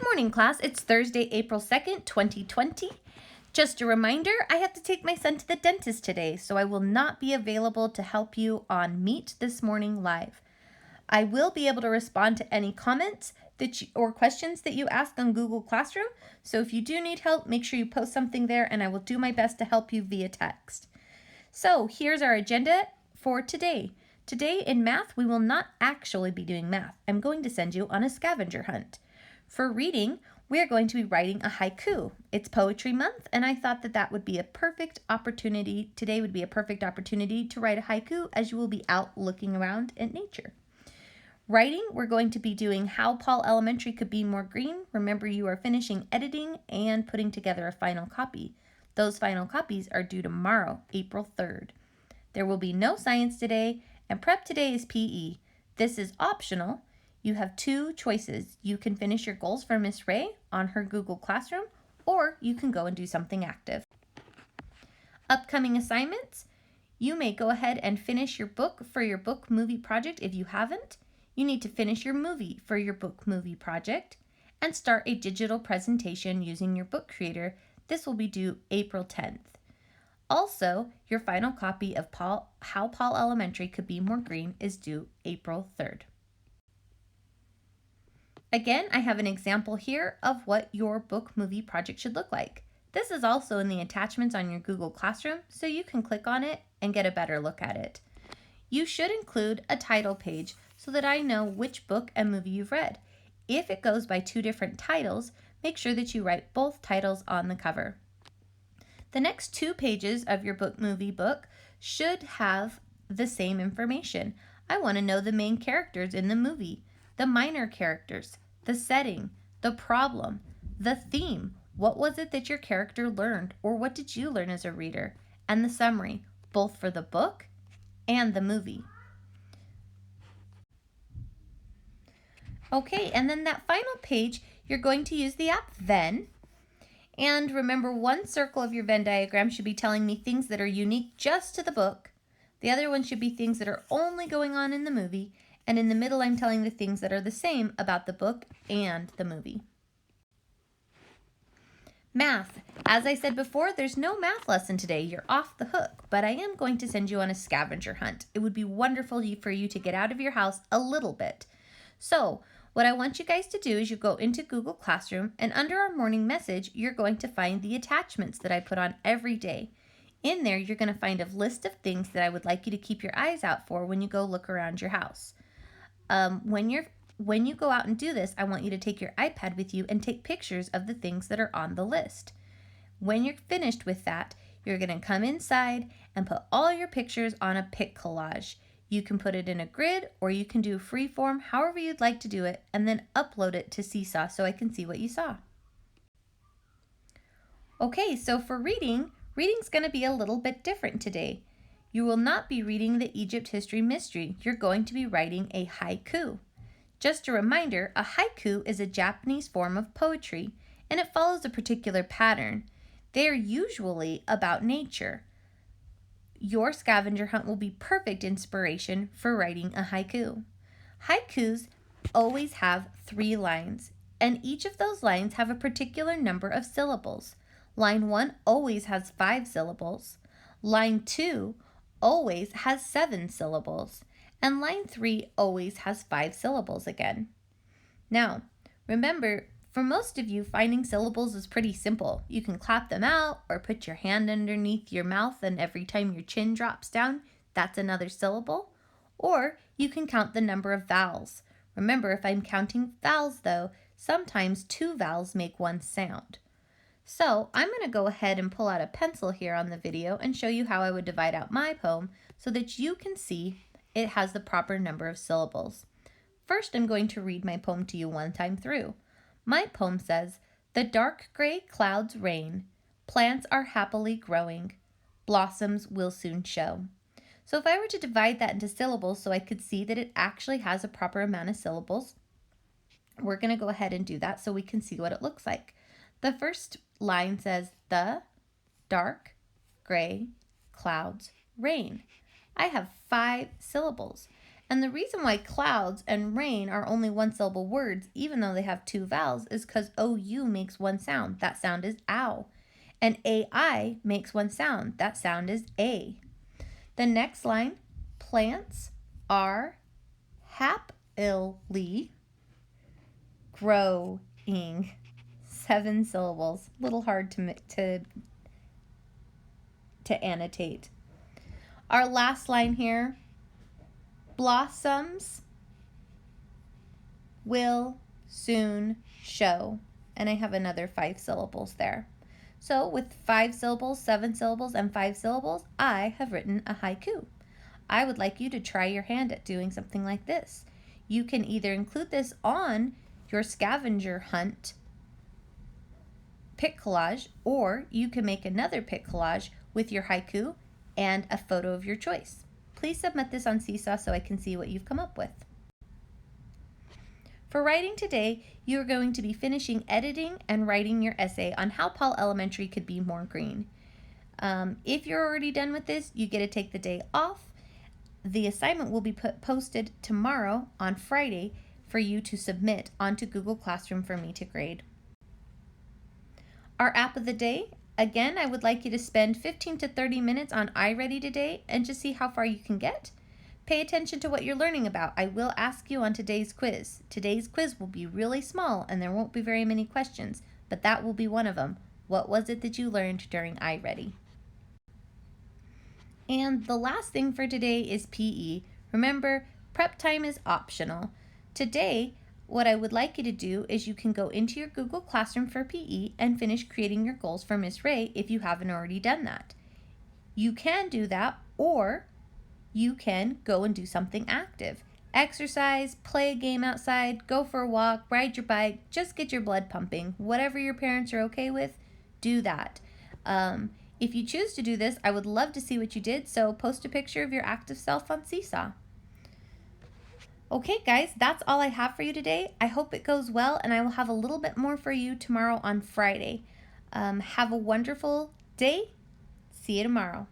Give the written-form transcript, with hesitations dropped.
Good morning, class. It's Thursday, April 2nd, 2020. Just a reminder, I have to take my son to the dentist today, so I will not be available to help you on Meet this morning live. I will be able to respond to any comments or questions that you ask on Google Classroom, so if you do need help, make sure you post something there and I will do my best to help you via text. So here's our agenda for today. Today in math, we will not actually be doing math. I'm going to send you on a scavenger hunt. For reading, we are going to be writing a haiku. It's poetry month, and I thought that would be a perfect opportunity. Today would be a perfect opportunity to write a haiku as you will be out looking around at nature. Writing, we're going to be doing How Paul Elementary Could Be More Green. Remember, you are finishing editing and putting together a final copy. Those final copies are due tomorrow, April 3rd. There will be no science today, and prep today is PE. This is optional. You have two choices. You can finish your goals for Miss Ray on her Google Classroom, or you can go and do something active. Upcoming assignments, you may go ahead and finish your book for your book movie project if you haven't. You need to finish your movie for your book movie project and start a digital presentation using your book creator. This will be due April 10th. Also, your final copy of How Paul Elementary Could Be More Green is due April 3rd. Again, I have an example here of what your book movie project should look like. This is also in the attachments on your Google Classroom, so you can click on it and get a better look at it. You should include a title page so that I know which book and movie you've read. If it goes by two different titles, make sure that you write both titles on the cover. The next 2 pages of your book movie book should have the same information. I want to know the main characters in the movie, the minor characters, the setting, the problem, the theme. What was it that your character learned, or what did you learn as a reader? And the summary, both for the book and the movie. Okay, and then that final page, you're going to use the app Venn. And remember, one circle of your Venn diagram should be telling me things that are unique just to the book. The other one should be things that are only going on in the movie. And in the middle, I'm telling the things that are the same about the book and the movie. Math. As I said before, there's no math lesson today. You're off the hook, but I am going to send you on a scavenger hunt. It would be wonderful for you to get out of your house a little bit. So, what I want you guys to do is you go into Google Classroom, and under our morning message, you're going to find the attachments that I put on every day. In there, you're going to find a list of things that I would like you to keep your eyes out for when you go look around your house. When you go out and do this, I want you to take your iPad with you and take pictures of the things that are on the list. When you're finished with that, you're going to come inside and put all your pictures on a pic collage. You can put it in a grid or you can do freeform, however you'd like to do it, and then upload it to Seesaw so I can see what you saw. Okay, so for reading's going to be a little bit different today. You will not be reading the Egypt History Mystery. You're going to be writing a haiku. Just a reminder, a haiku is a Japanese form of poetry, and it follows a particular pattern. They are usually about nature. Your scavenger hunt will be perfect inspiration for writing a haiku. Haikus always have 3 lines, and each of those lines have a particular number of syllables. Line 1 always has 5 syllables. Line 2 always has 7 syllables, and line 3 always has 5 syllables again. Now, remember, for most of you, finding syllables is pretty simple. You can clap them out or put your hand underneath your mouth, and every time your chin drops down, that's another syllable. Or you can count the number of vowels. Remember, if I'm counting vowels though, sometimes 2 vowels make 1 sound. So I'm going to go ahead and pull out a pencil here on the video and show you how I would divide out my poem so that you can see it has the proper number of syllables. First, I'm going to read my poem to you one time through. My poem says, "The dark gray clouds reign, plants are happily growing, blossoms will soon show." So if I were to divide that into syllables so I could see that it actually has a proper amount of syllables, we're going to go ahead and do that so we can see what it looks like. The first line says, "The dark gray clouds reign." I have 5 syllables. And the reason why clouds and rain are only one-syllable words, even though they have two vowels, is because OU makes one sound. That sound is ow. And AI makes one sound. That sound is A. The next line, plants are happily growing. 7 syllables. A little hard to annotate. Our last line here, blossoms will soon show. And I have another 5 syllables there. So with 5 syllables, 7 syllables, and 5 syllables, I have written a haiku. I would like you to try your hand at doing something like this. You can either include this on your scavenger hunt pic collage, or you can make another pic collage with your haiku and a photo of your choice. Please submit this on Seesaw so I can see what you've come up with. For writing today, you are going to be finishing editing and writing your essay on how Paul Elementary could be more green. If you're already done with this, you get to take the day off. The assignment will be posted tomorrow on Friday for you to submit onto Google Classroom for me to grade. Our app of the day, again, I would like you to spend 15 to 30 minutes on iReady today and just see how far you can get. Pay attention to what you're learning about. I will ask you on today's quiz. Today's quiz will be really small and there won't be very many questions, but that will be one of them. What was it that you learned during iReady? And the last thing for today is PE. Remember, prep time is optional. Today, what I would like you to do is you can go into your Google Classroom for PE and finish creating your goals for Miss Ray if you haven't already done that. You can do that, or you can go and do something active. Exercise, play a game outside, go for a walk, ride your bike, just get your blood pumping. Whatever your parents are okay with, do that. If you choose to do this, I would love to see what you did, so post a picture of your active self on Seesaw. Okay, guys, that's all I have for you today. I hope it goes well, and I will have a little bit more for you tomorrow on Friday. Have a wonderful day. See you tomorrow.